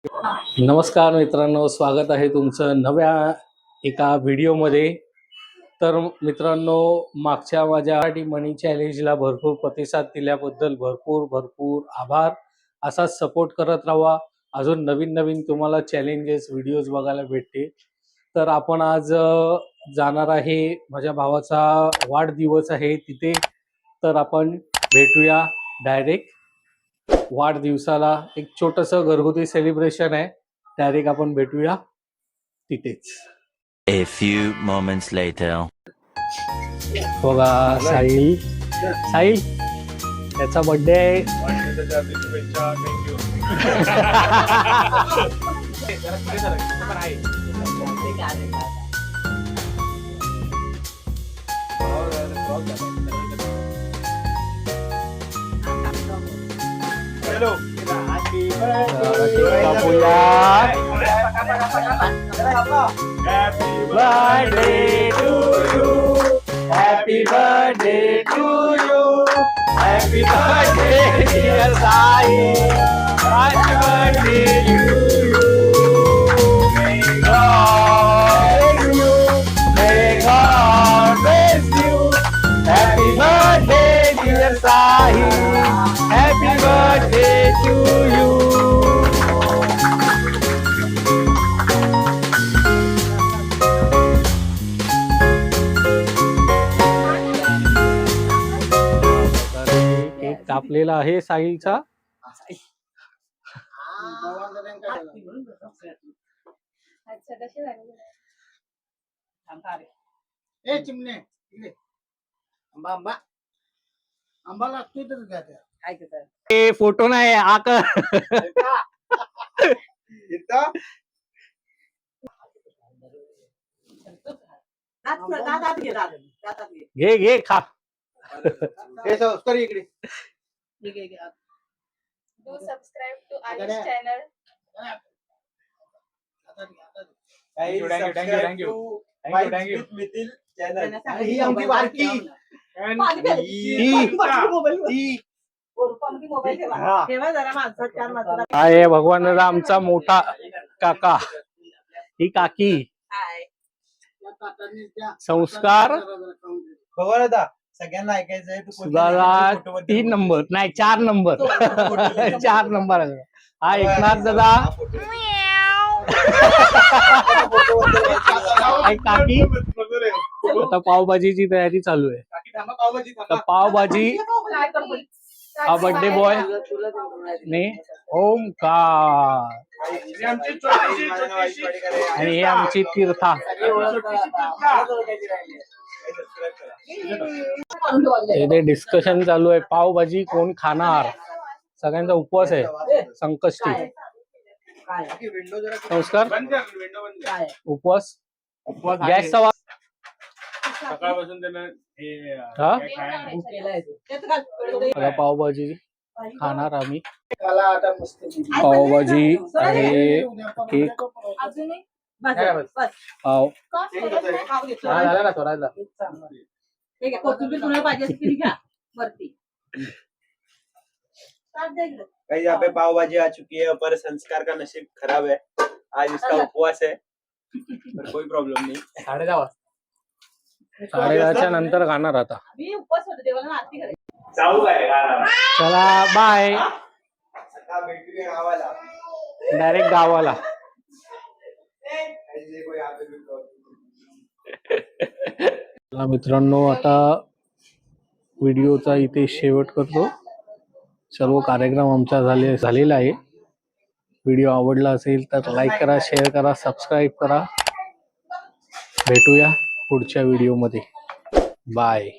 नमस्कार मित्रांनो, स्वागत आहे तुमचं नव्या एका व्हिडिओमध्ये. तर मित्रांनो, मागच्या माझ्या मराठी मनी चॅलेंजला भरपूर प्रतिसाद दिल्याबद्दल भरपूर आभार. असाच सपोर्ट करत राहा. अजून नवीन नवीन तुम्हाला चॅलेंजेस व्हिडिओज बघायला भेटतील. तर आपण आज जाणार आहे, माझ्या भावाचा वाढदिवस आहे तिथे. तर आपण भेटूया डायरेक्ट वाढदिवसाला. एक छोटंसं घरगुती सेलिब्रेशन आहे, डायरेक्ट आपण भेटूया तिथेच. A few moments later. बघा साहिल त्याचा बर्थडे आहे. Happy birthday to you. Happy birthday dear Sahil. Happy birthday to you. May God bless you. May God bless you. Happy birthday dear Sahil. Happy birthday to you. Cake कापलेला आहे साहिलचा. चिमणे आंबा लागतोय तर घ्या त्या. फोटो नाही घे खा. इकडे Do subscribe to Ayush channel. Thank you. ही आमची बारकी आहे भगवान दादा, आमचा मोठा काका. ही काकी. संस्कार सगळ्यांना ऐकायचंय. दादा 3 नंबर नाही 4 नंबर 4 नंबर. हा एकनाथ दादा. काकी. आता पावभाजीची तयारी चालू आहे. तर पावभाजी हा बर्थडे बॉय ने ओमकार आणि हे आमची तीर्था. इथे डिस्कशन चालू आहे, पावभाजी कोण खाणार. सगळ्यांचा उपवास आहे, संकष्टी. संस्कार उपवास गॅसचा सकाळपासून पावभाजी खाणार आम्ही. पावभाजी आहे, केक, पाव. भाई यहाँ पे पाव भाजी आ चुकी है, पर संस्कार का नसीब खराब है, आज इसका उपवास है, पर कोई प्रॉब्लम नहीं. 10:30च्या नंतर खाणार आता. चला बाय. डायरेक्ट गावाला. मित्रांनो, आता व्हिडिओचा इथे शेवट करतो. सर्व कार्यक्रम आमचा झालेला आहे. व्हिडिओ आवडला असेल तर लाईक करा, शेअर करा, सबस्क्राईब करा. भेटूया पुढच्या व्हिडिओमध्ये. बाय.